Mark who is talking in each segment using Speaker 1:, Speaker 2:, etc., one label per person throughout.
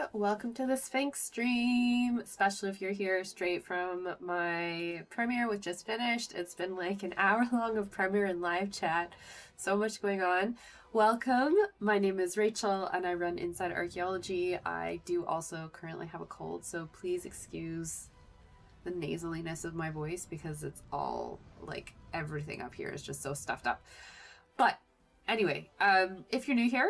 Speaker 1: Hi, welcome to the Sphinx stream, especially if you're here straight from my premiere, which just finished. It's been like an hour long of premiere and live chat. So much going on. Welcome. My name is Rachel and I run Inside Archaeology. I do also currently have a cold, so please excuse the nasaliness of my voice because it's all like everything up here is just so stuffed up. But anyway, if you're new here,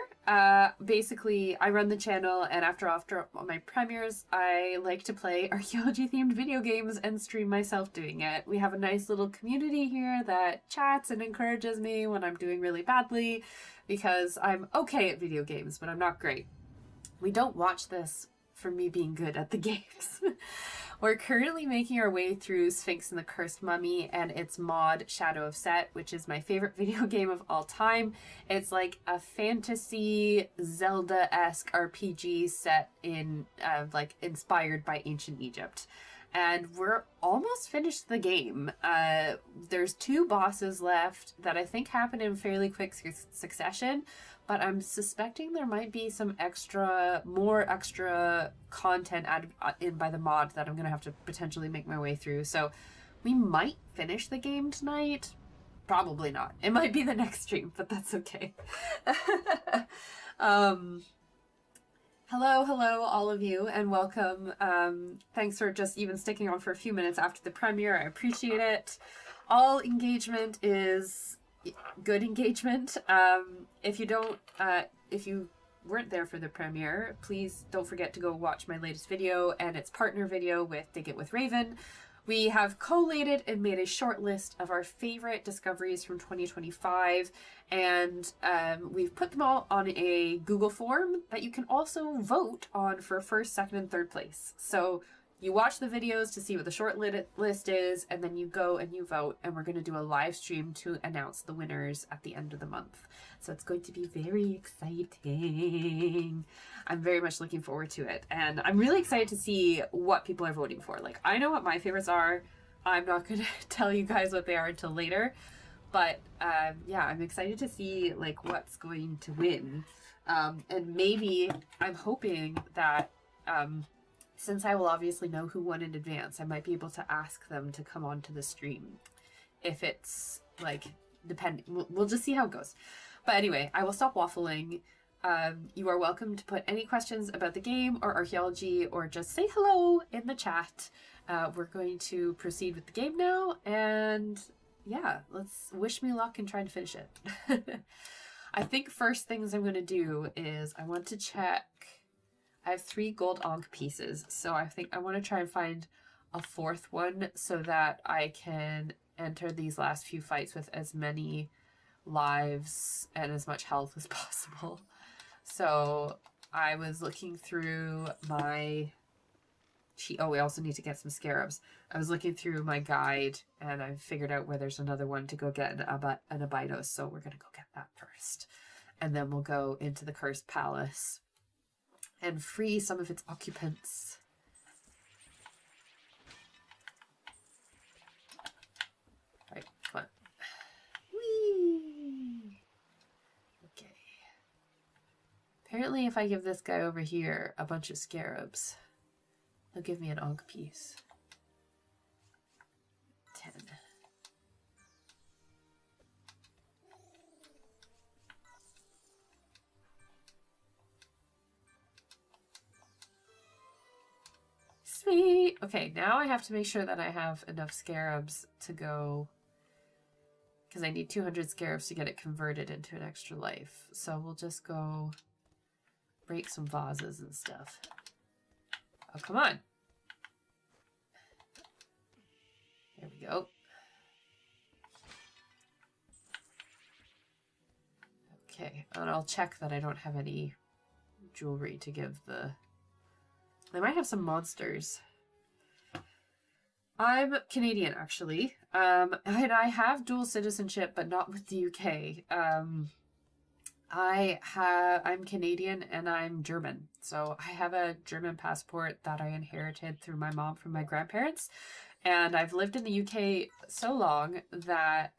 Speaker 1: basically I run the channel, and after my premieres, I like to play archaeology-themed video games and stream myself doing it. We have a nice little community here that chats and encourages me when I'm doing really badly, because I'm okay at video games, but I'm not great. We don't watch this for me being good at the games. We're currently making our way through Sphinx and the Cursed Mummy and its mod Shadow of Set, which is my favorite video game of all time. It's like a fantasy Zelda-esque RPG set in like inspired by ancient Egypt. And we're almost finished the game. There's 2 bosses left that I think happen in fairly quick succession, but I'm suspecting there might be some more extra content added in by the mod that I'm going to have to potentially make my way through. So we might finish the game tonight. Probably not. It might be the next stream, but that's okay. Hello, all of you, and welcome. Thanks for just even sticking on for a few minutes after the premiere. I appreciate it. All engagement is good engagement. If you weren't there for the premiere, please don't forget to go watch my latest video and its partner video with Dig It With Raven. We have collated and made a short list of our favorite discoveries from 2025, and we've put them all on a Google form that you can also vote on for first, second, and third place. So you watch the videos to see what the short list is, and then you go and you vote, and we're going to do a live stream to announce the winners at the end of the month. So it's going to be very exciting. I'm very much looking forward to it, and I'm really excited to see what people are voting for. Like, I know what my favorites are. I'm not going to tell you guys what they are until later, but yeah, I'm excited to see like what's going to win. And maybe I'm hoping that since I will obviously know who won in advance, I might be able to ask them to come on to the stream. If it's, like, depending. We'll just see how it goes. But anyway, I will stop waffling. You are welcome to put any questions about the game or archaeology, or just say hello in the chat. We're going to proceed with the game now, and yeah, let's wish me luck in trying to finish it. I think first things I'm going to do is I want to check. I have 3 gold Ankh pieces, so I think I want to try and find a 4th one so that I can enter these last few fights with as many lives and as much health as possible. So I was looking through my... Oh, we also need to get some scarabs. I was looking through my guide and I figured out where there's another one to go get an Abydos, so we're going to go get that first. And then we'll go into the Cursed Palace and free some of its occupants. Right, come on. Whee! Okay. Apparently if I give this guy over here a bunch of scarabs, he'll give me an Ankh piece. 10. Sweet! Okay, now I have to make sure that I have enough scarabs to go, because I need 200 scarabs to get it converted into an extra life. So we'll just go break some vases and stuff. Oh, come on! There we go. Okay, and I'll check that I don't have any jewelry to give the... They might have some monsters. I'm Canadian, actually. And I have dual citizenship, but not with the UK. I'm Canadian and I'm German. So I have a German passport that I inherited through my mom from my grandparents. And I've lived in the UK so long that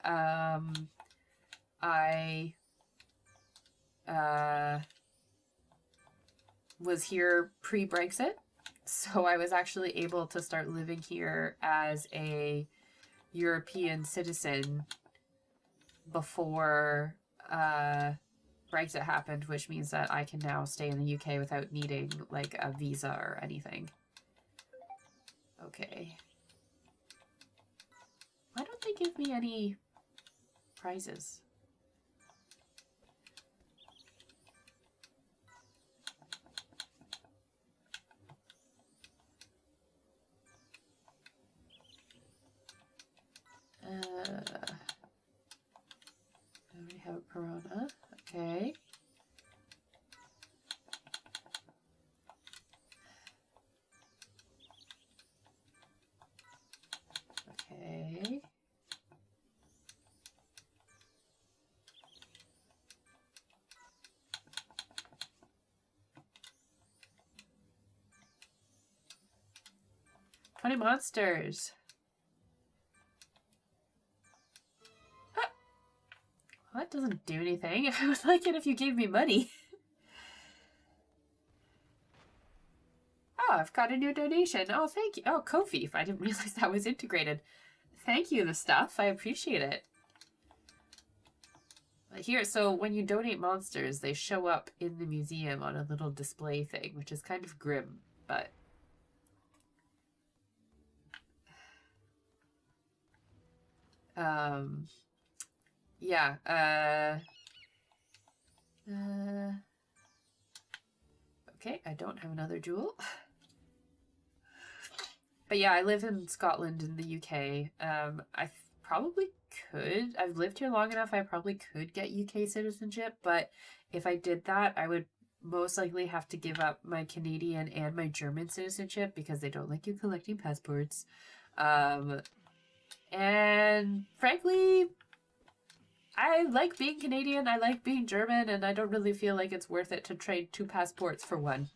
Speaker 1: was here pre-Brexit. So I was actually able to start living here as a European citizen before Brexit happened, which means that I can now stay in the UK without needing like a visa or anything. Okay. Why don't they give me any prizes? I already have a piranha. Okay. Okay. "20 monsters. Well, that doesn't do anything. I would like it if you gave me money. Oh, I've got a new donation. Oh, thank you. Oh, Ko-fi. I didn't realize that was integrated. Thank you, the stuff. I appreciate it. Here, so when you donate monsters, they show up in the museum on a little display thing, which is kind of grim, but... yeah, okay, I don't have another jewel. But yeah, I live in Scotland in the UK. I probably could. I've lived here long enough, I probably could get UK citizenship, but if I did that, I would most likely have to give up my Canadian and my German citizenship because they don't like you collecting passports. And frankly, I like being Canadian, I like being German, and I don't really feel like it's worth it to trade 2 passports for one.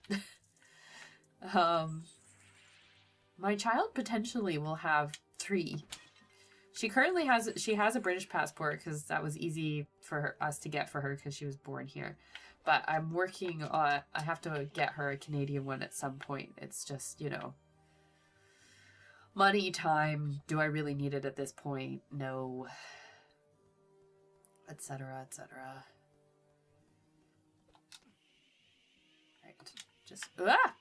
Speaker 1: My child potentially will have 3. She currently has a British passport because that was easy for us to get for her because she was born here. But I'm working on, I have to get her a Canadian one at some point. It's just, you know, money, time. Do I really need it at this point? No. Etc., etc. Right. Just, ah!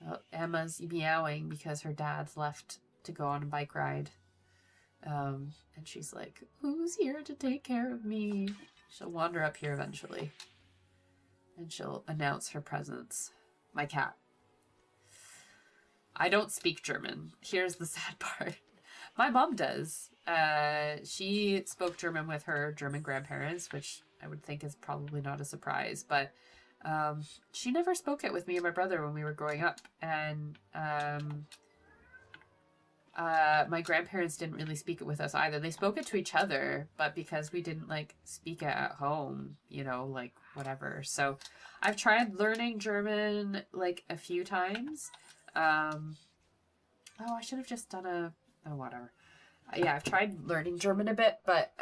Speaker 1: Oh, Emma's meowing because her dad's left to go on a bike ride. And she's like, who's here to take care of me? She'll wander up here eventually. And she'll announce her presence. My cat. I don't speak German. Here's the sad part. My mom does. She spoke German with her German grandparents, which I would think is probably not a surprise, but she never spoke it with me and my brother when we were growing up. And my grandparents didn't really speak it with us either. They spoke it to each other, but because we didn't like speak it at home, you know, like whatever. So I've tried learning German like a few times. Oh, I should have just done whatever. Yeah, I've tried learning German a bit, but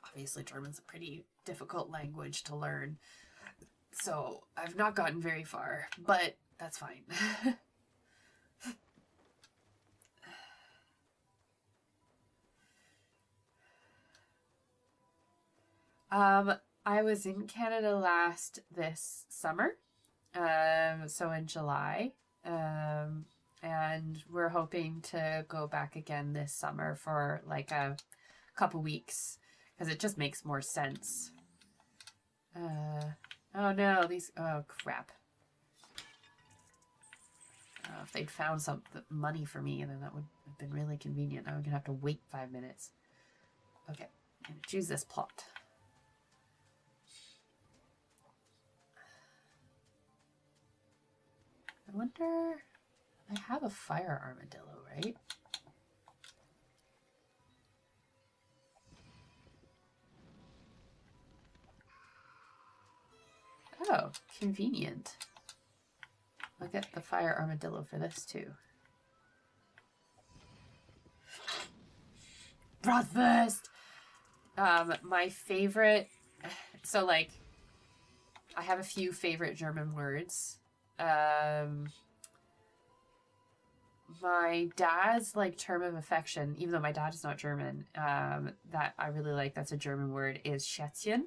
Speaker 1: obviously German's a pretty difficult language to learn. So I've not gotten very far, but that's fine. I was in Canada this summer, so in July, and we're hoping to go back again this summer for like a couple weeks because it just makes more sense. Oh no, oh crap. If they'd found some money for me, then that would have been really convenient. Now I'm gonna have to wait 5 minutes. Okay, I'm gonna choose this plot. I wonder, I have a fire armadillo, right? Oh, convenient. I'll get the fire armadillo for this too. Bratwurst. My favorite, so like, I have a few favorite German words. My dad's like term of affection, even though my dad is not German, that I really like, that's a German word, is Schätzchen,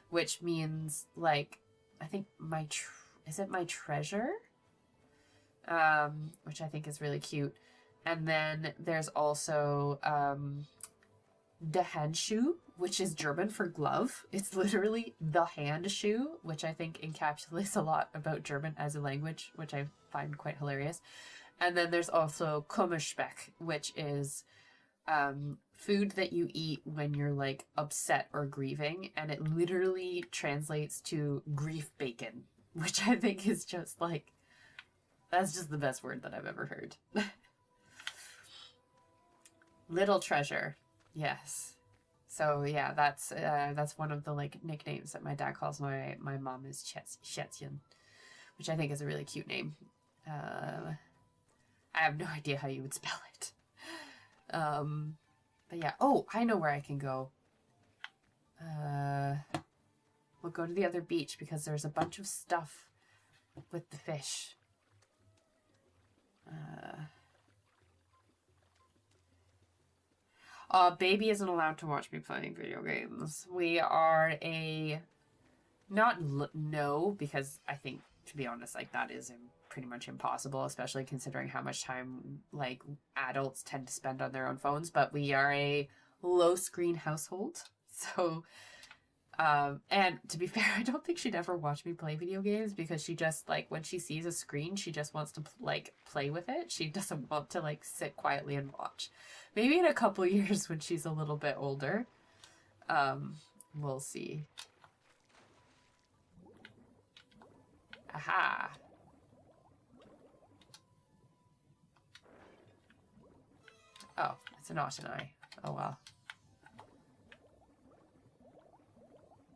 Speaker 1: which means like, I think is it my treasure? Which I think is really cute. And then there's also the Handschuh, which is German for glove. It's literally the hand shoe, which I think encapsulates a lot about German as a language, which I find quite hilarious. And then there's also Kummerspeck, which is food that you eat when you're like upset or grieving, and it literally translates to grief bacon, which I think is just like, that's just the best word that I've ever heard. Little treasure. Yes. So yeah, that's one of the like nicknames that my dad calls my mom, is Schätzchen, which I think is a really cute name. I have no idea how you would spell it. But yeah. Oh, I know where I can go. We'll go to the other beach because there's a bunch of stuff with the fish. Baby isn't allowed to watch me playing video games. We are no, because I think, to be honest, like that is pretty much impossible, especially considering how much time like adults tend to spend on their own phones. But we are a low screen household, so and to be fair, I don't think she'd ever watch me play video games, because she just like, when she sees a screen, she just wants to like play with it. She doesn't want to like sit quietly and watch. Maybe in a couple years when she's a little bit older, we'll see. Aha. Oh, it's an Autenai. Oh well.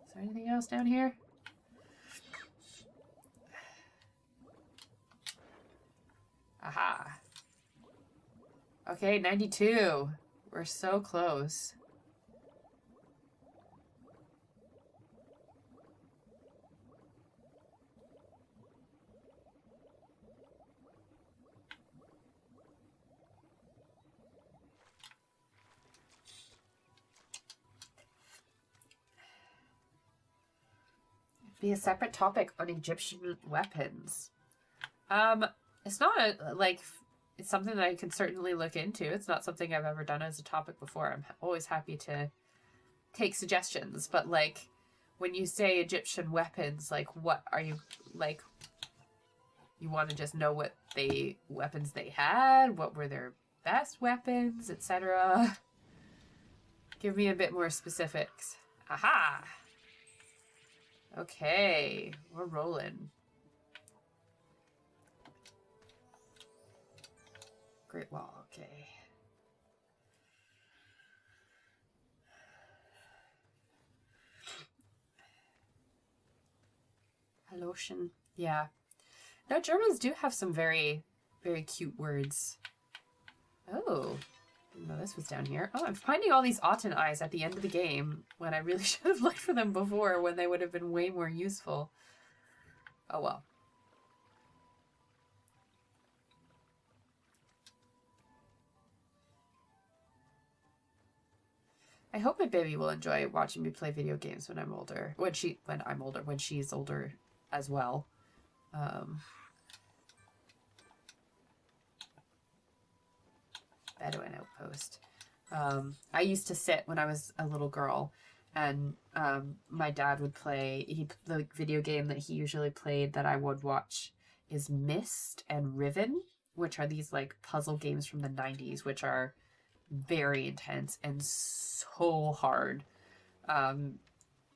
Speaker 1: Is there anything else down here? Aha. Okay, 92. We're so close. Be a separate topic on Egyptian weapons. It's not it's something that I can certainly look into. It's not something I've ever done as a topic before. I'm always happy to take suggestions, but like, when you say Egyptian weapons, like, what are you, like, you want to just know what weapons they had, what were their best weapons, etc. Give me a bit more specifics. Aha! Okay, we're rolling. Great Wall, okay. Halloschen. Yeah. No, Germans do have some very, very cute words. Oh. Didn't know this was down here. Oh, I'm finding all these Autenais at the end of the game when I really should have looked for them before, when they would have been way more useful. Oh well. I hope my baby will enjoy watching me play video games when I'm older. When she's older as well. Bedouin Outpost. I used to sit when I was a little girl, and my dad would play, the video game that he usually played that I would watch is Myst and Riven, which are these like puzzle games from the 90s, which are very intense and so hard.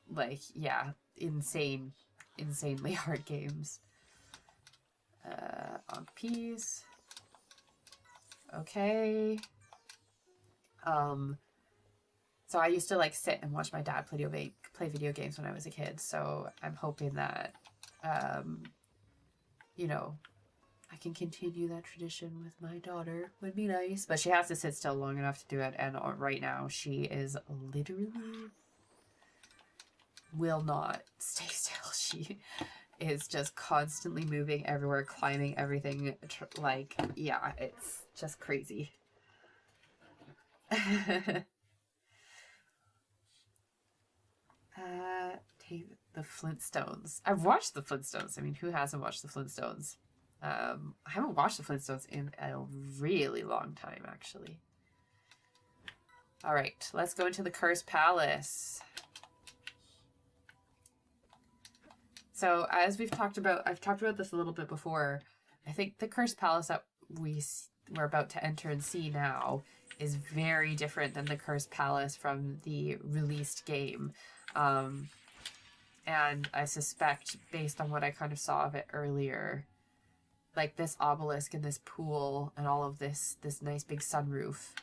Speaker 1: Like, yeah, insanely hard games. On peas. Okay. So I used to like sit and watch my dad play video games when I was a kid. So I'm hoping that, you know, I can continue that tradition with my daughter. Would be nice. But she has to sit still long enough to do it. And right now, she is literally will not stay still. She is just constantly moving everywhere, climbing everything. Like, yeah, it's just crazy. The Flintstones. I've watched the Flintstones. I mean, who hasn't watched the Flintstones? I haven't watched the Flintstones in a really long time, actually. All right, let's go into the Cursed Palace. So, as we've talked about, I've talked about this a little bit before. I think the Cursed Palace that we're about to enter and see now is very different than the Cursed Palace from the released game. And I suspect, based on what I kind of saw of it earlier, like this obelisk and this pool and all of this nice big sunroof,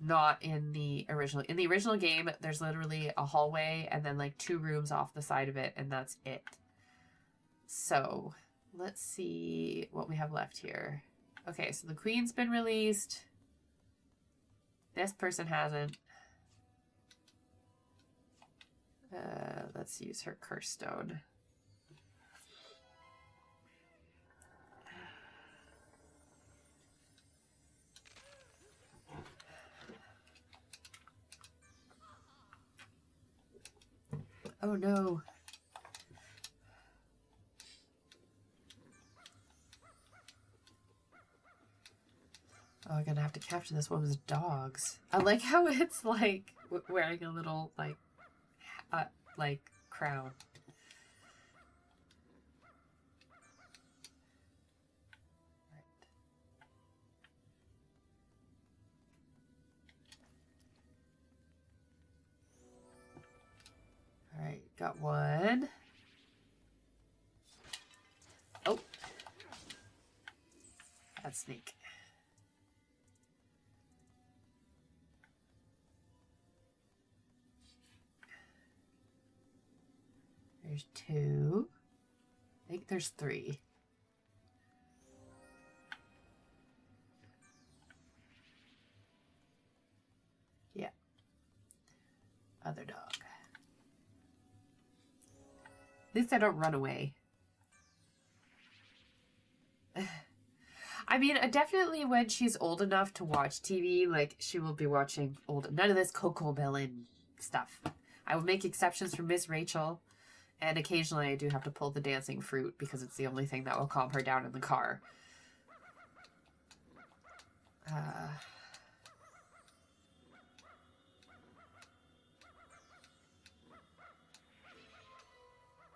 Speaker 1: not in the original. In the original game, there's literally a hallway and then like 2 rooms off the side of it, and that's it. So let's see what we have left here. Okay, so the Queen's been released. This person hasn't. Let's use her curse stone. Oh no. Oh, I'm gonna have to capture this woman's dogs. I like how it's like wearing a little like crown. All right, got one. Oh, that snake. There's 2. I think there's 3. Yeah. Other dog. At least I don't run away. I mean, definitely when she's old enough to watch TV, like, she will be watching none of this Coco Melon stuff. I will make exceptions for Miss Rachel. And occasionally I do have to pull the dancing fruit because it's the only thing that will calm her down in the car.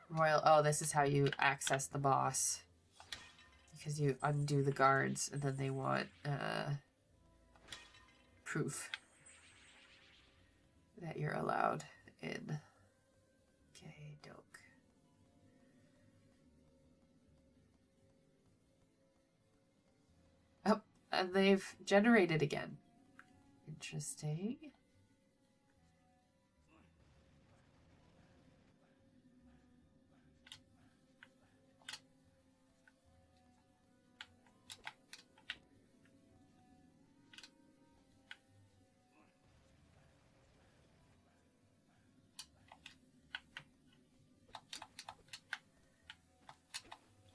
Speaker 1: Royal, oh, this is how you access the boss. Because you undo the guards and then they want proof that you're allowed in. Okay, doke. Oh, and they've generated again. Interesting.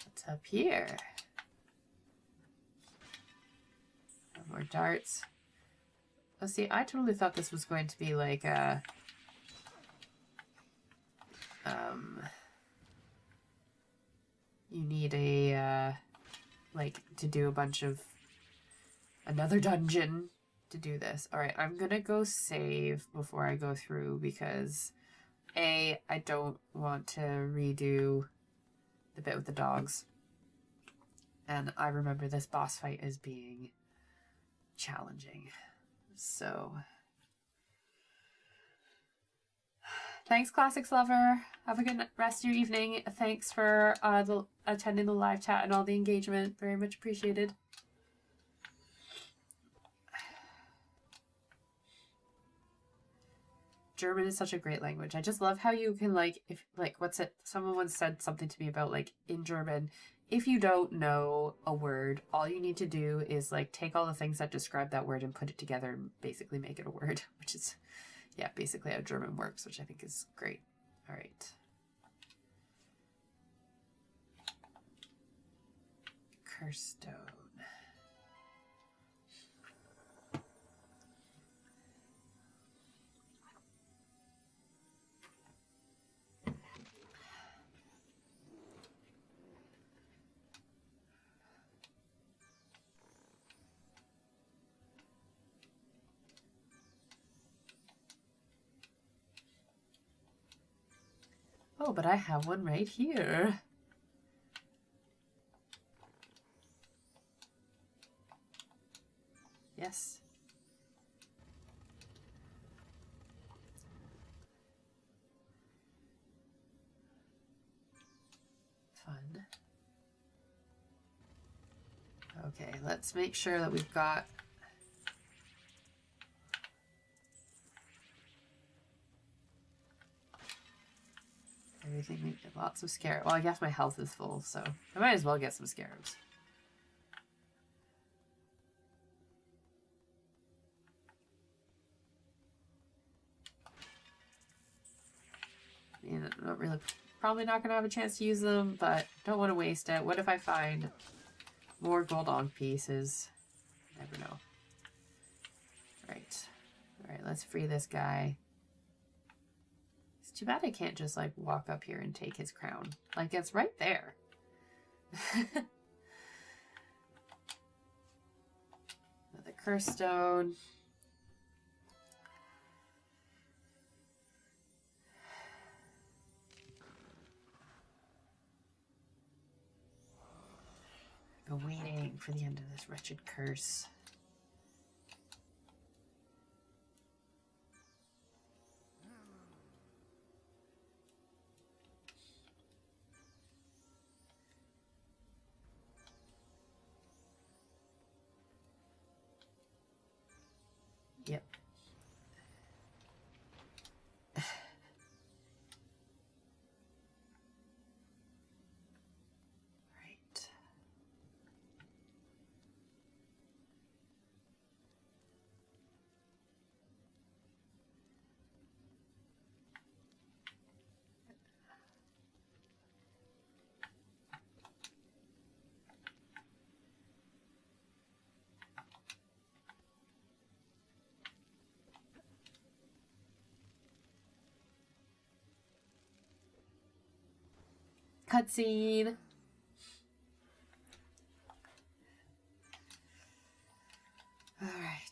Speaker 1: What's up here? More darts. Oh, see, I totally thought this was going to be like a... you need a, like, to do a bunch of... another dungeon to do this. Alright, I'm gonna go save before I go through because... A, I don't want to redo the bit with the dogs. And I remember this boss fight as being challenging. So, thanks, Classics Lover. Have a good rest of your evening. Thanks for attending the live chat and all the engagement. Very much appreciated. German is such a great language. I just love how you can, like, if, like, what's it? Someone once said something to me about, like, in German, if you don't know a word, all you need to do is like take all the things that describe that word and put it together and basically make it a word, which is, yeah, basically how German works, which I think is great. All right. Curse stone. Oh, but I have one right here. Yes. Fun. Okay, let's make sure that we've got everything. We get lots of scarabs. Well, I guess my health is full, so I might as well get some scarabs. And I'm not really, probably not going to have a chance to use them, but don't want to waste it. What if I find more gold onk pieces? Never know. Right. All right, let's free this guy. It's too bad I can't just like walk up here and take his crown. Like it's right there. Another curse stone. Been waiting for the end of this wretched curse. Yep. Right. Cutscene. All right.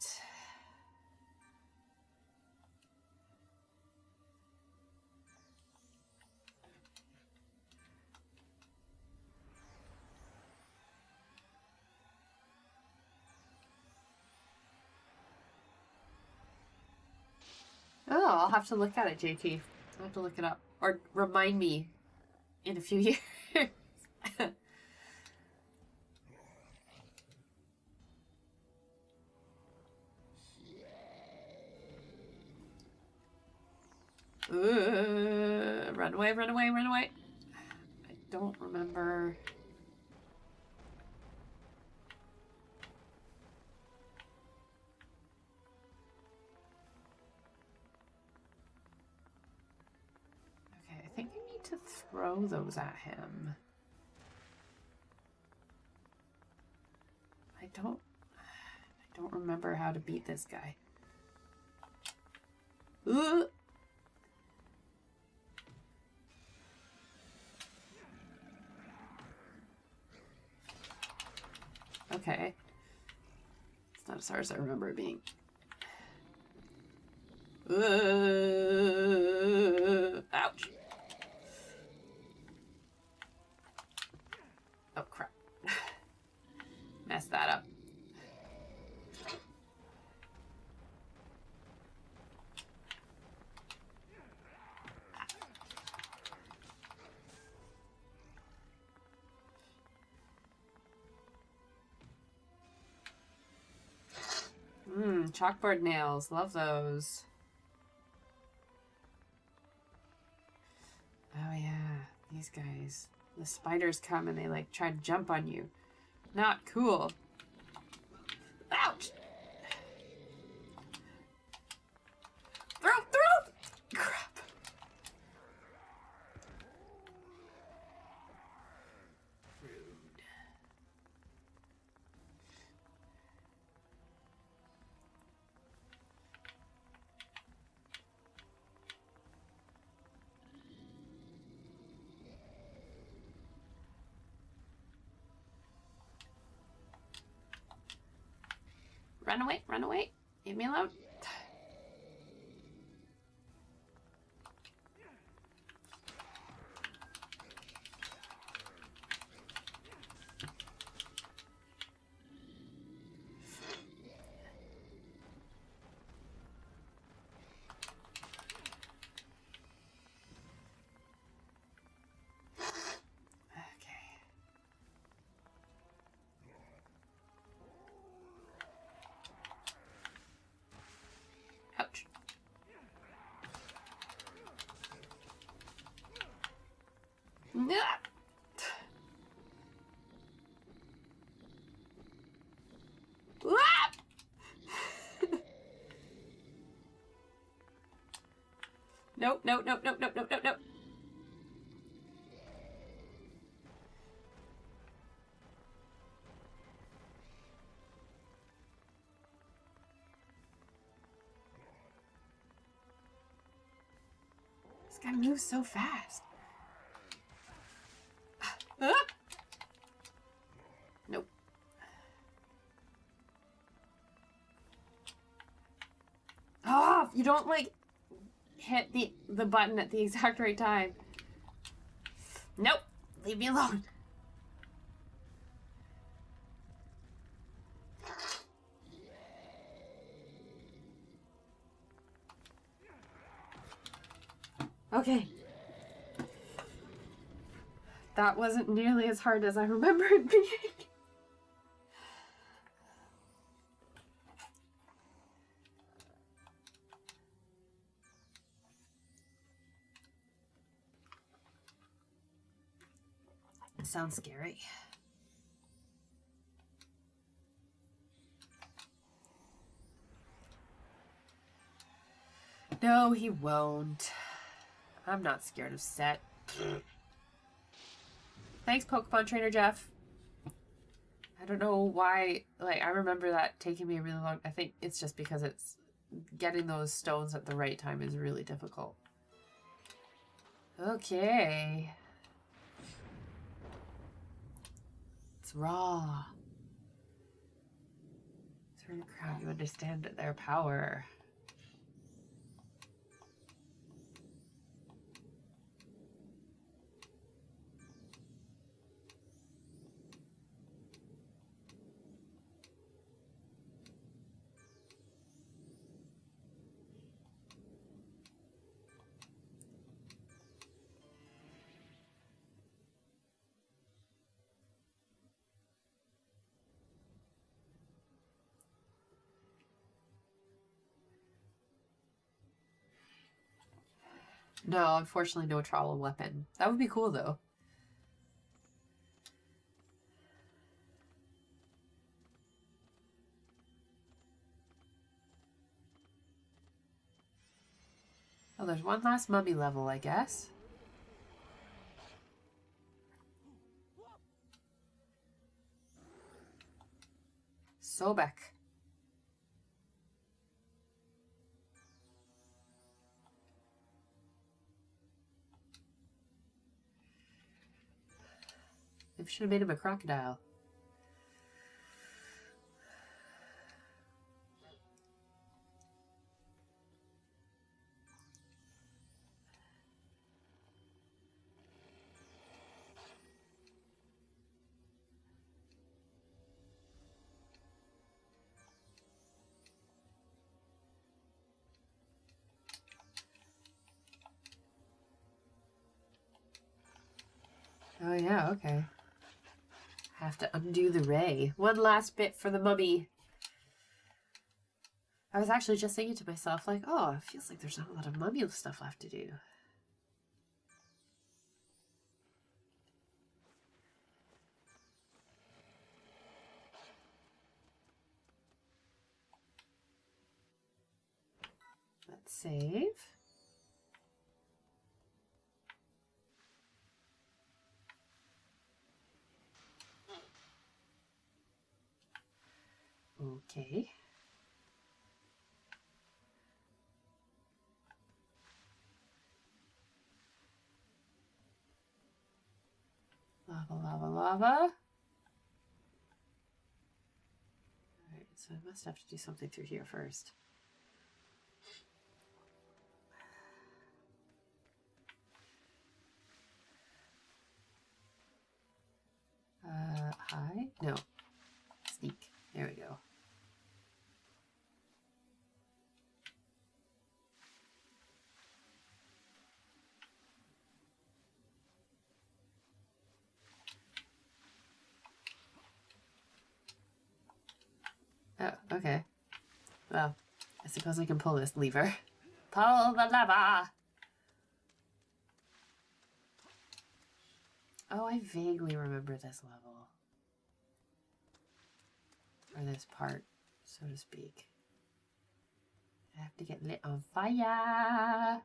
Speaker 1: Oh, I'll have to look at it, JT. I'll have to look it up. Or remind me in a few years. Run away, run away, run away. I don't remember. Okay, I think I need to throw those at him. I don't remember how to beat this guy. Okay. It's not as hard as I remember it being. Ouch. Oh, crap. Messed that up. Chalkboard nails. Love those. Oh, yeah. These guys. The spiders come and they like try to jump on you. Not cool. Ouch! Throat! Crap. Rude. Run away. Leave me alone. Ouch. Nah. Nope. This guy moves so fast. Nope. Oh, you don't like hit the button at the exact right time. Nope. Leave me alone. Okay. That wasn't nearly as hard as I remember it being. It sounds scary. No, he won't. I'm not scared of Set. Thanks, Pokemon Trainer Jeff. I don't know why, like, I remember that taking me a really long... I think it's just because it's... Getting those stones at the right time is really difficult. Okay. It's raw. Turn the crowd, you understand their power. No, unfortunately no travel weapon. That would be cool though. Oh, there's one last mummy level, I guess. Sobek. They should have made him a crocodile. Oh yeah, okay. Have to undo the ray. One last bit for the mummy. I was actually just thinking to myself, like, oh, it feels like there's not a lot of mummy stuff left to do. Let's save. Okay. Lava, lava, lava. Alright, so I must have to do something through here first. Hi? No. Sneak. There we go. Oh, okay. Well, I suppose I can pull this lever. Pull the lever! Oh, I vaguely remember this level. Or this part, so to speak. I have to get lit on fire!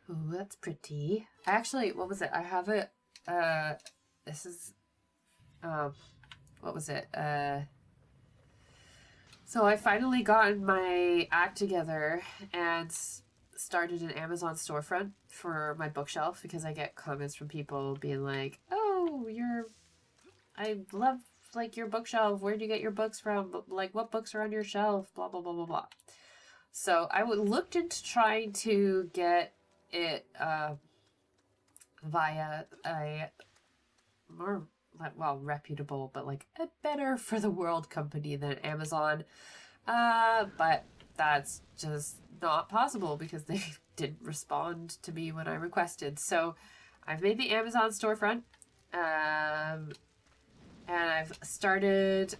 Speaker 1: Ooh, that's pretty. Actually, what was it? I have it, this is, what was it? So I finally gotten my act together and started an Amazon storefront for my bookshelf because I get comments from people being like, oh, I love, like, your bookshelf. Where do you get your books from? Like, what books are on your shelf? Blah, blah, blah, blah, blah. So I looked into trying to get it via a more, well, reputable, but like a better for the world company than Amazon. But that's just not possible because they didn't respond to me when I requested. So I've made the Amazon storefront, and I've started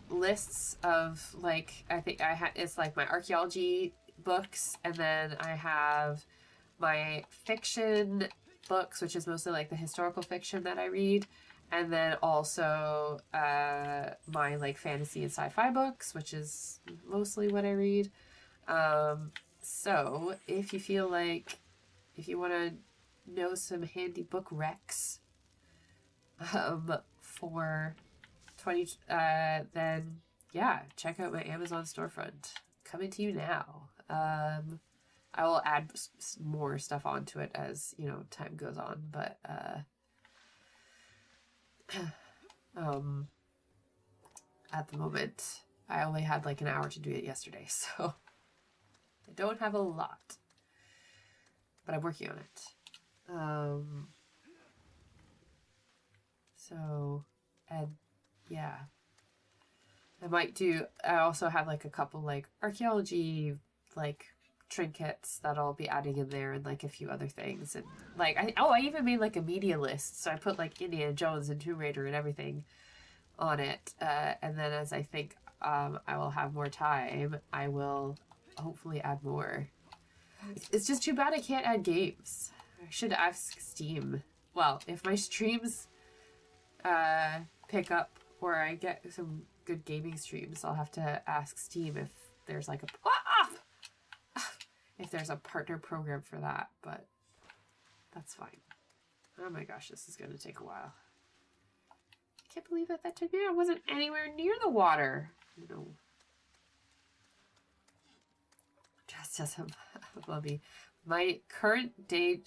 Speaker 1: lists of, like, I think it's like my archaeology books, and then I have my fiction books, which is mostly like the historical fiction that I read, and then also my like fantasy and sci-fi books, which is mostly what I read. So if you feel like, if you want to know some handy book recs for 20, then yeah, check out my Amazon storefront. Coming to you now. I will add more stuff onto it as, you know, time goes on, but at the moment I only had like an hour to do it yesterday, so I don't have a lot, but I'm working on it. So, and yeah, I also have like a couple like archaeology like trinkets that I'll be adding in there, and like a few other things, and like I even made like a media list, so I put like Indiana Jones and Tomb Raider and everything on it, and then as I think I will have more time, I will hopefully add more. It's just too bad I can't add games. I should ask Steam. Well, if my streams pick up or I get some good gaming streams, I'll have to ask Steam if there's like if there's a partner program for that, but that's fine. Oh my gosh, this is going to take a while. I can't believe that took me. I wasn't anywhere near the water. No. Just as a lobby. My current day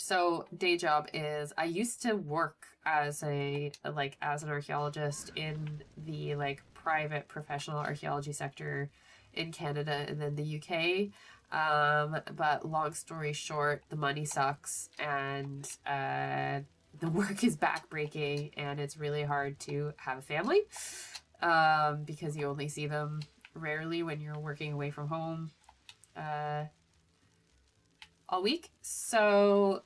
Speaker 1: job is, I used to work as an archaeologist in the like private professional archaeology sector in Canada and then the UK. But long story short, the money sucks, and the work is backbreaking, and it's really hard to have a family because you only see them rarely when you're working away from home all week. So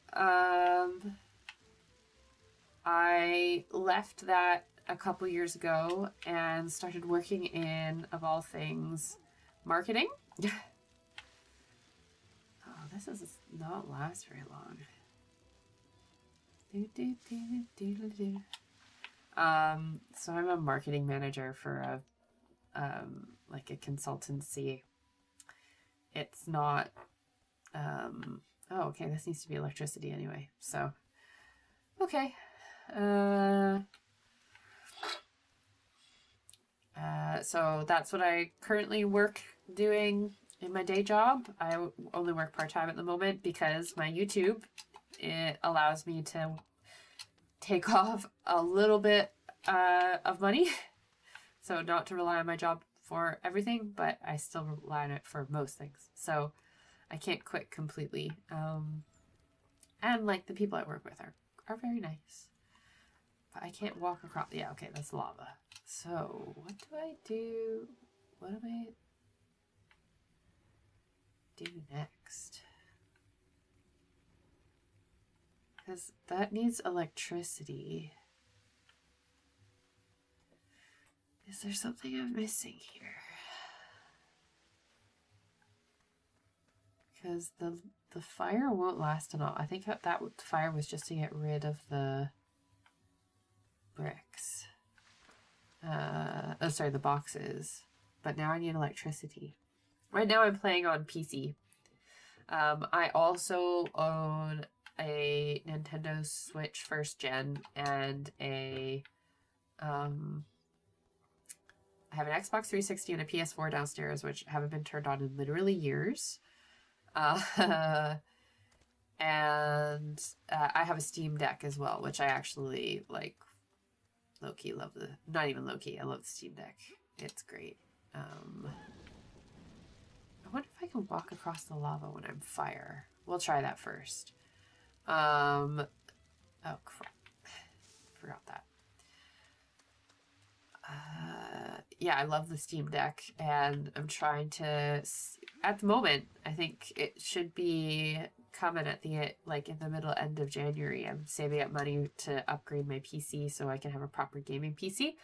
Speaker 1: I left that a couple years ago and started working in, of all things, marketing. Oh, this does not last very long. So I'm a marketing manager for like a consultancy. It's not, oh, okay, this needs to be electricity anyway. So, okay. So that's what I currently work doing in my day job. I only work part-time at the moment because my YouTube, it allows me to take off a little bit of money. So not to rely on my job for everything, but I still rely on it for most things. So I can't quit completely. And like the people I work with are very nice. But I can't walk across. Yeah, okay, that's lava. So what do I do? What am I do next? Because that needs electricity. Is there something I'm missing here? Because the fire won't last at all. I think that fire was just to get rid of the bricks. Oh, sorry, the boxes. But now I need electricity. Right now I'm playing on PC. I also own a Nintendo Switch first gen and I have an Xbox 360 and a PS4 downstairs, which haven't been turned on in literally years. And I have a Steam Deck as well, which I actually like low-key love not even low-key, I love the Steam Deck. It's great. I wonder if I can walk across the lava when I'm fire. We'll try that first. Oh crap. Forgot that. Yeah, I love the Steam Deck, and I'm trying to, at the moment, I think it should be coming at the, like, in the end of January. I'm saving up money to upgrade my PC so I can have a proper gaming PC,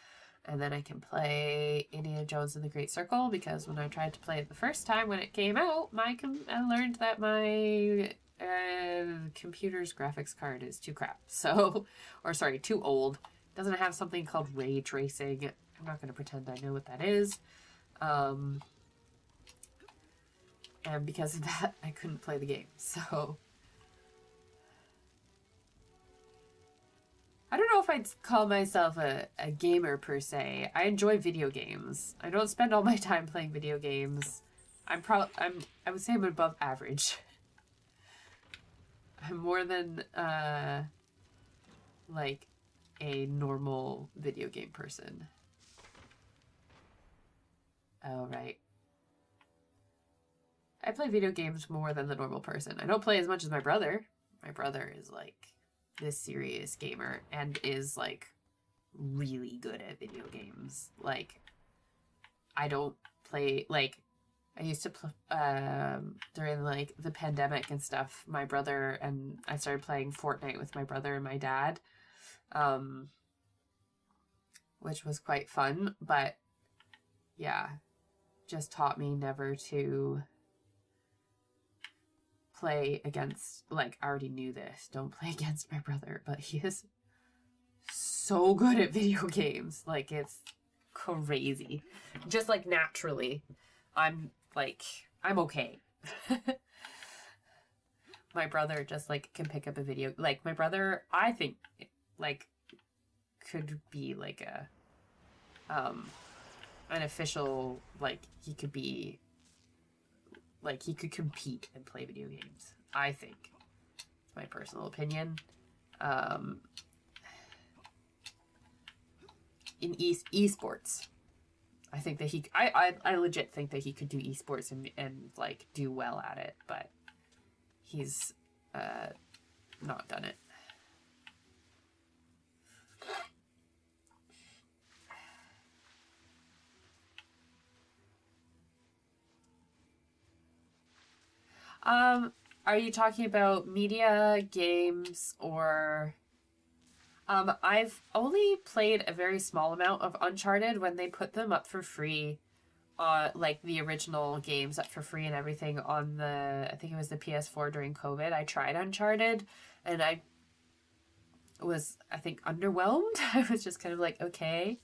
Speaker 1: and then I can play Indiana Jones and the Great Circle, because when I tried to play it the first time when it came out, I learned that my computer's graphics card is too crap, so, or sorry, too old. It doesn't have something called ray tracing. I'm not going to pretend I know what that is. And because of that, I couldn't play the game. So I don't know if I'd call myself a gamer per se. I enjoy video games. I don't spend all my time playing video games. I would say I'm above average. I'm more than like a normal video game person. Oh, right. I play video games more than the normal person. I don't play as much as my brother. My brother is like this serious gamer and is like really good at video games. Like, I don't play, like, I used to play during like the pandemic and stuff. My brother and I started playing Fortnite with my brother and my dad, which was quite fun. But yeah, just taught me never to play against, like, I already knew this. Don't play against my brother, but he is so good at video games. Like, it's crazy. Just like naturally, I'm okay. My brother just like can pick up a video. Like, my brother, I think, like, could be like an official, like, he could be, like, he could compete and play video games, I think. It's my personal opinion. In esports, I think that I legit think that he could do esports and like do well at it, but he's not done it. Are you talking about media, games, or... I've only played a very small amount of Uncharted when they put them up for free, like the original games up for free and everything on the, I think it was the PS4 during COVID. I tried Uncharted, and was, I think, underwhelmed. I was just kind of like, okay.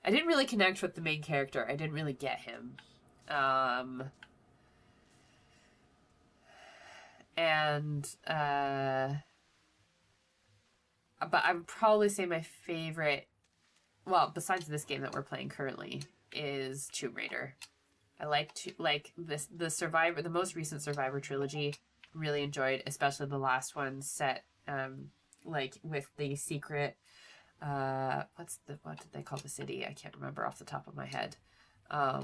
Speaker 1: I didn't really connect with the main character. I didn't really get him. But I would probably say my favorite, well, besides this game that we're playing currently, is Tomb Raider. I like the most recent Survivor trilogy. Really enjoyed, especially the last one set like with the secret. What did they call the city? I can't remember off the top of my head. What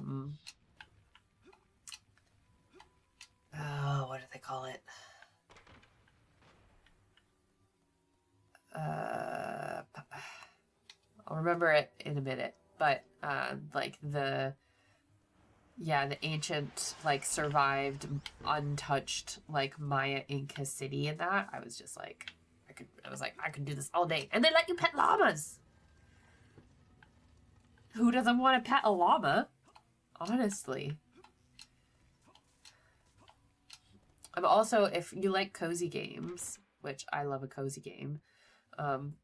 Speaker 1: did they call it? I'll remember it in a minute. But like the ancient, like, survived untouched, like, Maya Inca city and that. I was just like, I could do this all day. And they let you pet llamas. Who doesn't want to pet a llama? Honestly. I'm also, if you like cozy games, which I love a cozy game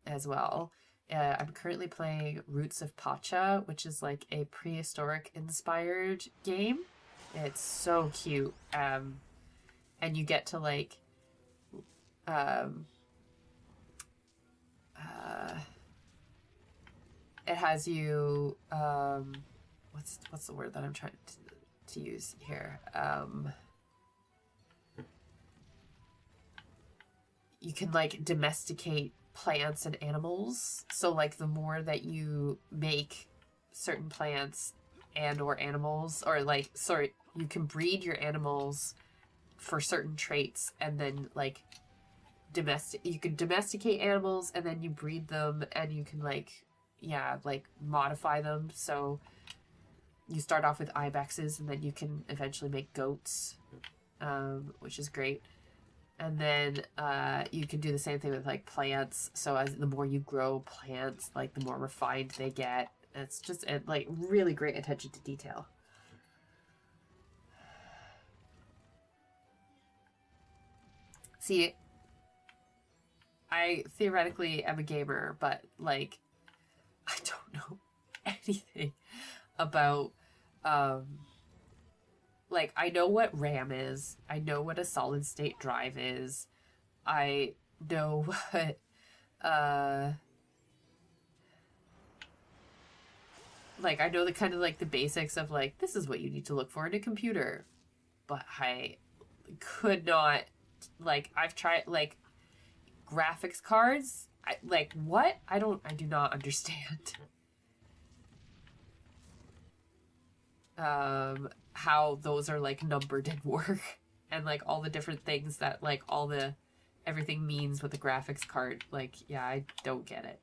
Speaker 1: as well, I'm currently playing Roots of Pacha, which is like a prehistoric inspired game. It's so cute. And you get to like it has you what's the word that I'm trying to use here? You can like domesticate plants and animals. So like the more that you make certain plants and or animals, or like, sorry, you can breed your animals for certain traits, and then like you can domesticate animals and then you breed them, and you can like modify them. So you start off with ibexes and then you can eventually make goats, which is great. And then you can do the same thing with like plants. So as the more you grow plants, like the more refined they get. It's just like really great attention to detail. See, I theoretically am a gamer, but like I don't know anything about like, I know what RAM is. I know what a solid state drive is. I know what like, I know the kind of like the basics of like, this is what you need to look for in a computer. But I could not, like, I've tried like graphics cards. Like, what? I do not understand. How those are like numbered and work, and like all the different things that like everything means with the graphics card. Like, yeah, I don't get it.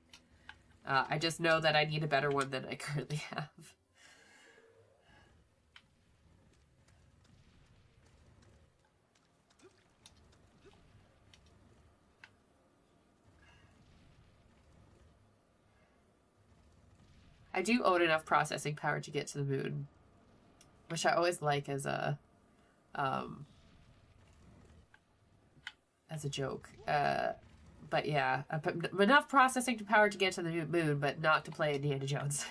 Speaker 1: I just know that I need a better one than I currently have. I do own enough processing power to get to the moon, which I always like as a joke. But yeah, enough processing power to get to the moon, but not to play Indiana Jones.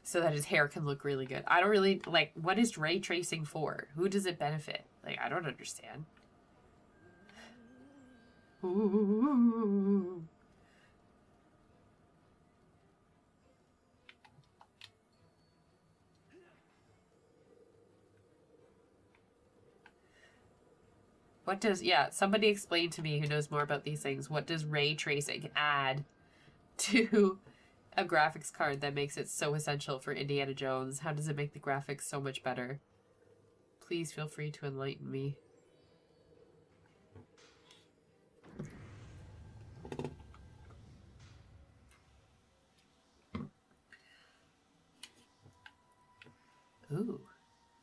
Speaker 1: So that his hair can look really good. I don't really, like, what is ray tracing for? Who does it benefit? Like, I don't understand. Ooh. What does, somebody explain to me who knows more about these things. What does ray tracing add to a graphics card that makes it so essential for Indiana Jones? How does it make the graphics so much better? Please feel free to enlighten me. Ooh,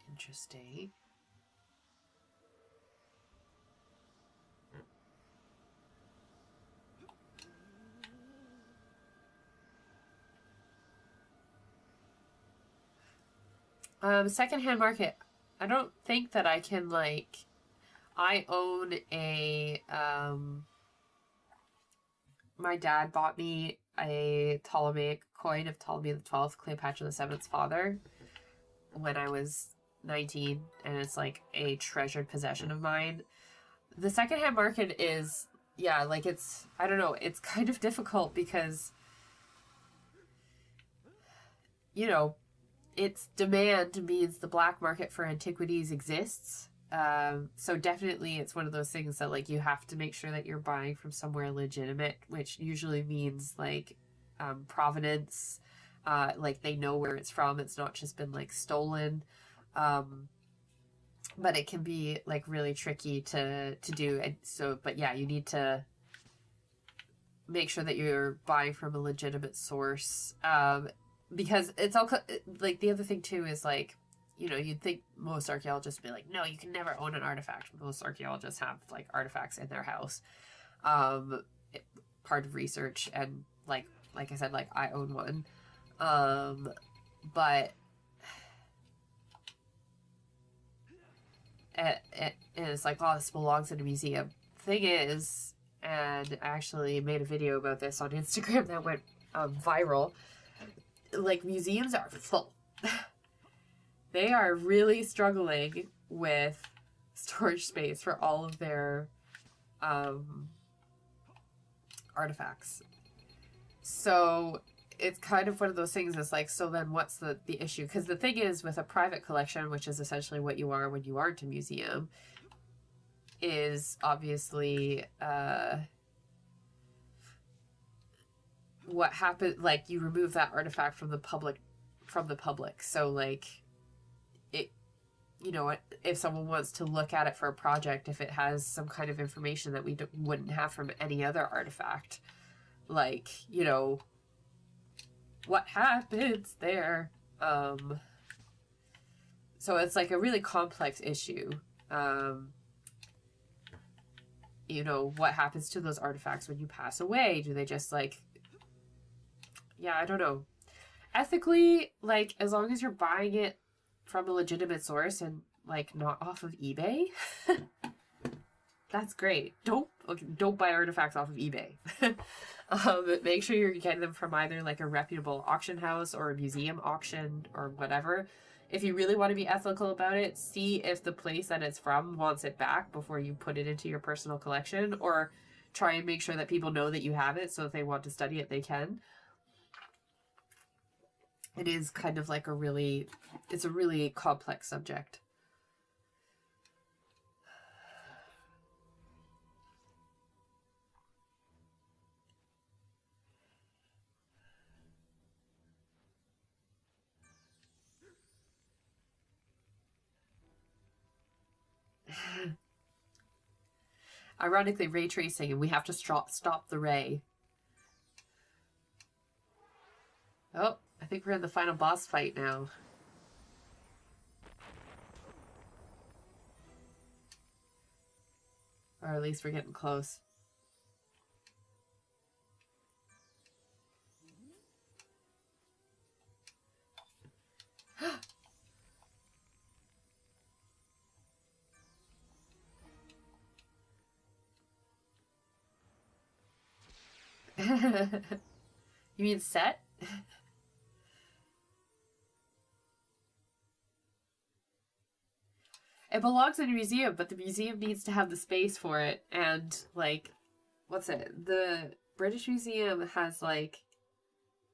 Speaker 1: interesting. Secondhand market. I don't think that I can, like, I own a my dad bought me a Ptolemaic coin of Ptolemy the 12th, Cleopatra the 7th's father, when I was 19, and it's like a treasured possession of mine. The secondhand market is, yeah, like it's, I don't know, it's kind of difficult because, you know, its demand means the black market for antiquities exists. So definitely it's one of those things that like you have to make sure that you're buying from somewhere legitimate, which usually means like provenance, like they know where it's from. It's not just been like stolen. But it can be like really tricky to do. And so, but yeah, you need to make sure that you're buying from a legitimate source. Because it's all like the other thing too is like, you know, you'd think most archaeologists would be like, no, you can never own an artifact. Most archaeologists have like artifacts in their house. Part of research, and like I said, like I own one. But and it's like, oh, this belongs in a museum. Thing is, and I actually made a video about this on Instagram that went viral. Like, museums are full. They are really struggling with storage space for all of their artifacts. So it's kind of one of those things. It's like, so then what's the issue? Because the thing is, with a private collection, which is essentially what you are when you aren't a museum, is obviously what happened, like you remove that artifact from the public. So like it, you know, if someone wants to look at it for a project, if it has some kind of information that we wouldn't have from any other artifact, like, you know, what happens there? So it's like a really complex issue. You know, what happens to those artifacts when you pass away? Do they just like, yeah, I don't know. Ethically, like, as long as you're buying it from a legitimate source and like not off of eBay, that's great. Don't buy artifacts off of eBay. Make sure you're getting them from either like a reputable auction house or a museum auction or whatever. If you really want to be ethical about it, see if the place that it's from wants it back before you put it into your personal collection, or try and make sure that people know that you have it, so if they want to study it, they can. It is kind of like it's a really complex subject. Ironically, ray tracing, and we have to stop the ray. Oh, I think we're in the final boss fight now. Or at least we're getting close. You mean set? It belongs in a museum, but the museum needs to have the space for it. And, like, what's it? The British Museum has, like,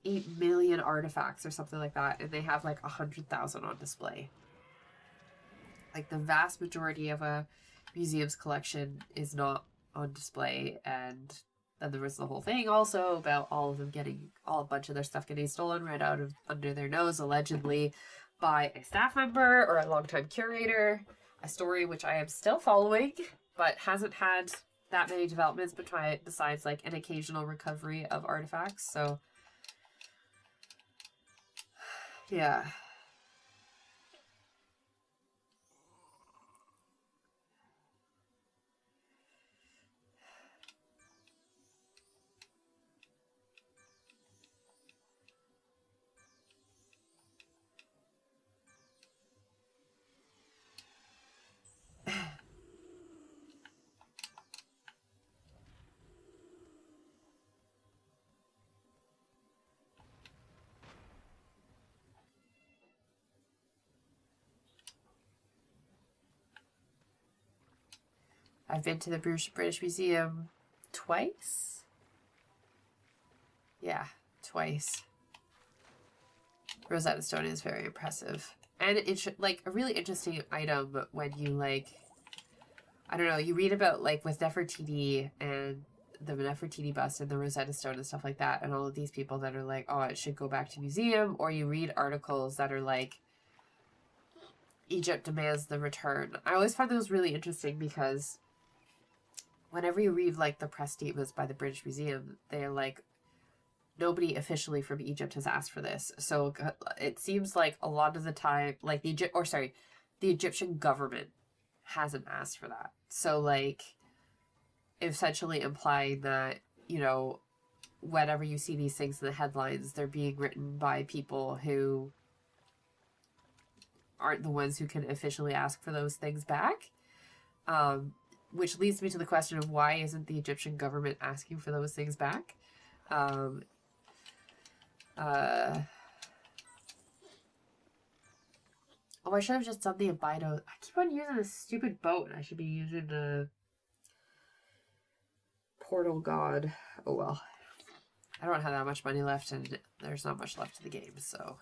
Speaker 1: 8 million artifacts or something like that, and they have, like, 100,000 on display. Like, the vast majority of a museum's collection is not on display, and then there was the whole thing also about all of them getting, a bunch of their stuff getting stolen right out of under their nose, allegedly, by a staff member or a longtime curator. A story which I am still following, but hasn't had that many developments besides like an occasional recovery of artifacts. So, yeah. I've been to the British Museum twice. Yeah, twice. Rosetta Stone is very impressive. And it's like a really interesting item when you like, I don't know, you read about like with Nefertiti and the Nefertiti bust and the Rosetta Stone and stuff like that, and all of these people that are like, oh, it should go back to museum, or you read articles that are like, Egypt demands the return. I always find those really interesting because whenever you read like the press statements by the British Museum, they're like, nobody officially from Egypt has asked for this. So it seems like a lot of the time, like the Egyptian government hasn't asked for that. So like, essentially implying that, you know, whenever you see these things in the headlines, they're being written by people who aren't the ones who can officially ask for those things back. Which leads me to the question of why isn't the Egyptian government asking for those things back? Oh, I should have just done the Abido. I keep on using this stupid boat. I should be using the Portal God. Oh well. I don't have that much money left, and there's not much left to the game, so.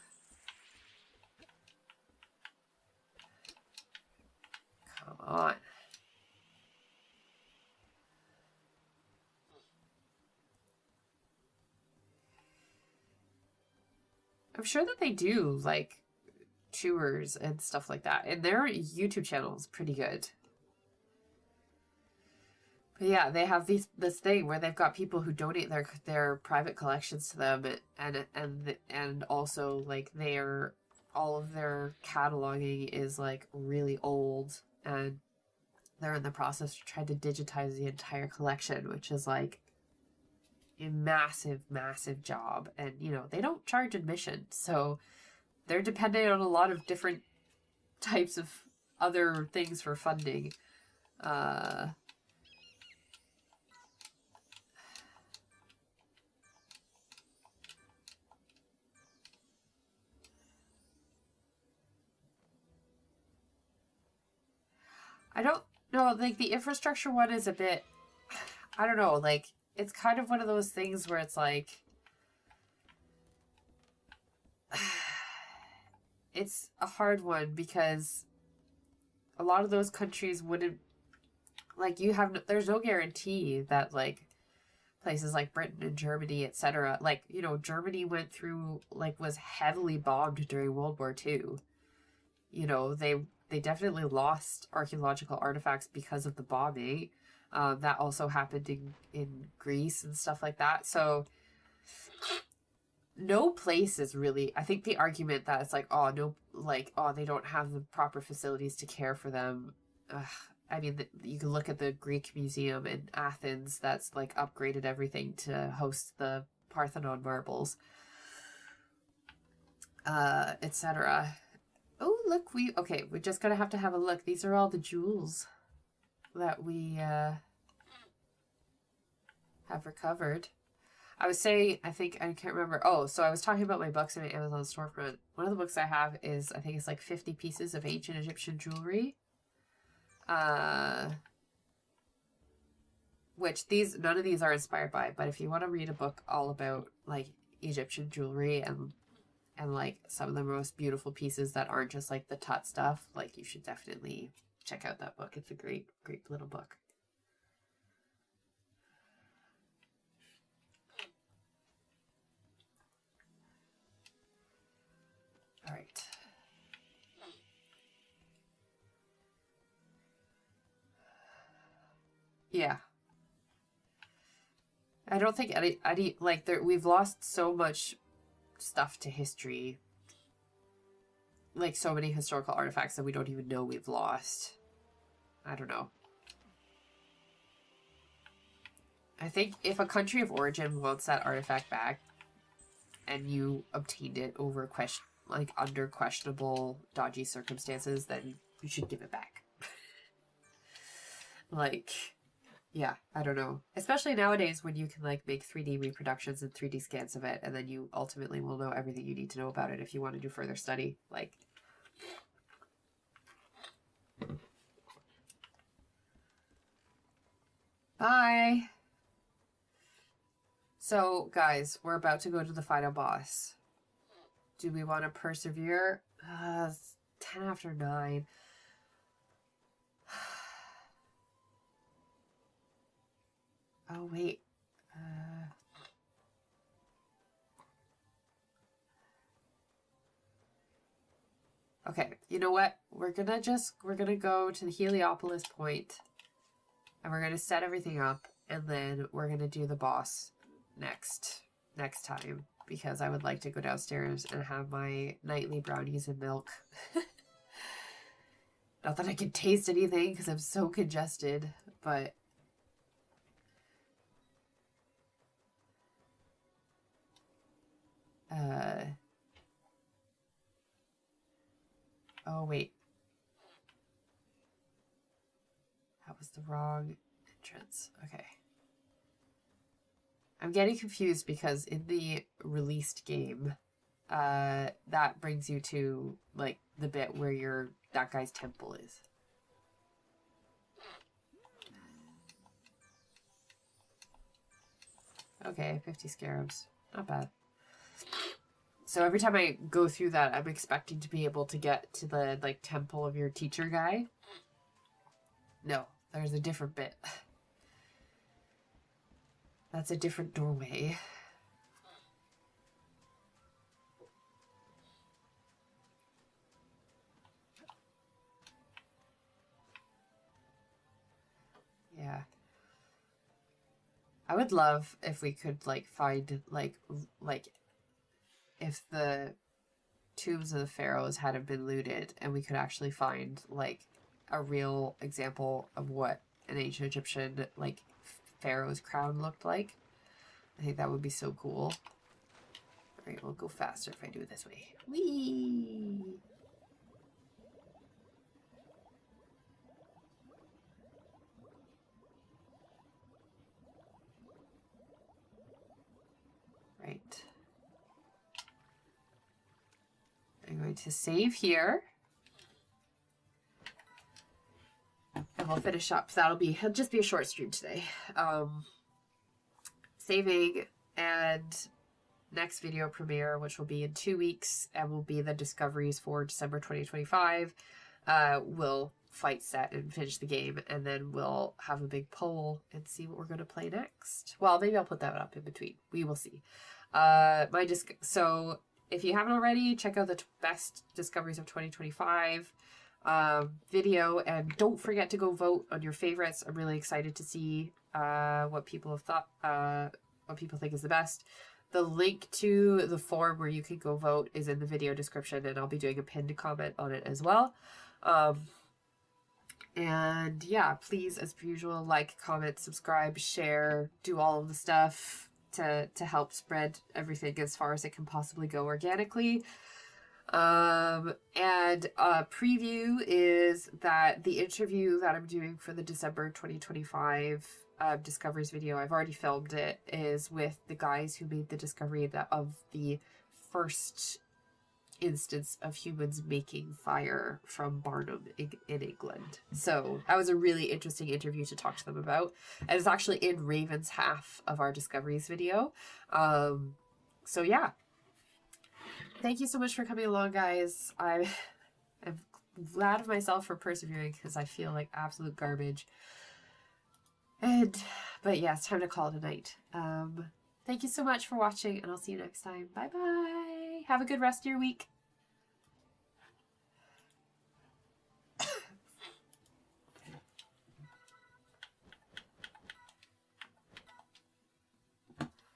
Speaker 1: Come on. I'm sure that they do, like, tours and stuff like that. And their YouTube channel is pretty good. But yeah, they have this thing where they've got people who donate their private collections to them, and also like all of their cataloging is like really old, and they're in the process of trying to digitize the entire collection, which is like a massive job. And you know, they don't charge admission, so they're dependent on a lot of different types of other things for funding. I don't know, like the infrastructure one is a bit, I don't know, like it's kind of one of those things where it's like, it's a hard one because a lot of those countries wouldn't, like there's no guarantee that like places like Britain and Germany, etc. Like, you know, Germany went through, like was heavily bombed during World War II. You know, they definitely lost archaeological artifacts because of the bombing. That also happened in Greece and stuff like that. So no place is really, I think the argument that it's like, oh, no, like, oh, they don't have the proper facilities to care for them. I mean, you can look at the Greek museum in Athens that's like upgraded everything to host the Parthenon marbles, etc. Oh, look, we're just gonna have to have a look. These are all the jewels that we have recovered. I was saying, I can't remember. Oh, so I was talking about my books in my Amazon storefront. One of the books I have is, I think it's like 50 pieces of ancient Egyptian jewelry. Which none of these are inspired by, but if you want to read a book all about like Egyptian jewelry and like some of the most beautiful pieces that aren't just like the Tut stuff, like you should definitely check out that book. It's a great little book. All right. Yeah. I don't think any like we've lost so much stuff to history, like so many historical artifacts that we don't even know we've lost. I don't know. I think if a country of origin wants that artifact back and you obtained it under questionable, dodgy circumstances, then you should give it back. Like, yeah, I don't know. Especially nowadays when you can like make 3D reproductions and 3D scans of it, and then you ultimately will know everything you need to know about it if you want to do further study. Like, Bye! So, guys, we're about to go to the final boss. Do we want to persevere? It's 10 after 9. Oh, wait. Okay, you know what? We're gonna go to the Heliopolis point, and we're gonna set everything up, and then we're gonna do the boss next time, because I would like to go downstairs and have my nightly brownies and milk. Not that I can taste anything because I'm so congested, but oh wait. That was the wrong entrance. Okay. I'm getting confused because in the released game, that brings you to like the bit where that guy's temple is. Okay, 50 scarabs. Not bad. So every time I go through that, I'm expecting to be able to get to the like temple of your teacher guy. No, there's a different bit. That's a different doorway. Yeah. I would love if we could like find like if the tombs of the pharaohs hadn't been looted and we could actually find like a real example of what an ancient Egyptian like pharaoh's crown looked like. I think that would be so cool. Alright, we'll go faster if I do it this way. Whee! Right. I'm going to save here. And we'll finish up. So it'll just be a short stream today. Saving, and next video premiere, which will be in 2 weeks and will be the discoveries for December 2025. We'll fight set and finish the game, and then we'll have a big poll and see what we're going to play next. Well, maybe I'll put that up in between. We will see. So if you haven't already, check out the best discoveries of 2025 video, and don't forget to go vote on your favorites. I'm really excited to see what people have thought, what people think is the best. The link to the form where you can go vote is in the video description, and I'll be doing a pinned comment on it as well. And yeah, please, as per usual, like, comment, subscribe, share, do all of the stuff to help spread everything as far as it can possibly go organically. And a preview is that the interview that I'm doing for the December 2025 discoveries video, I've already filmed it, is with the guys who made the discovery of the first instance of humans making fire from Barnum in England. So that was a really interesting interview to talk to them about. And it's actually in Raven's half of our discoveries video. So yeah. Thank you so much for coming along, guys. I'm glad of myself for persevering because I feel like absolute garbage. But yeah, it's time to call it a night. Thank you so much for watching, and I'll see you next time. Bye bye. Have a good rest of your week.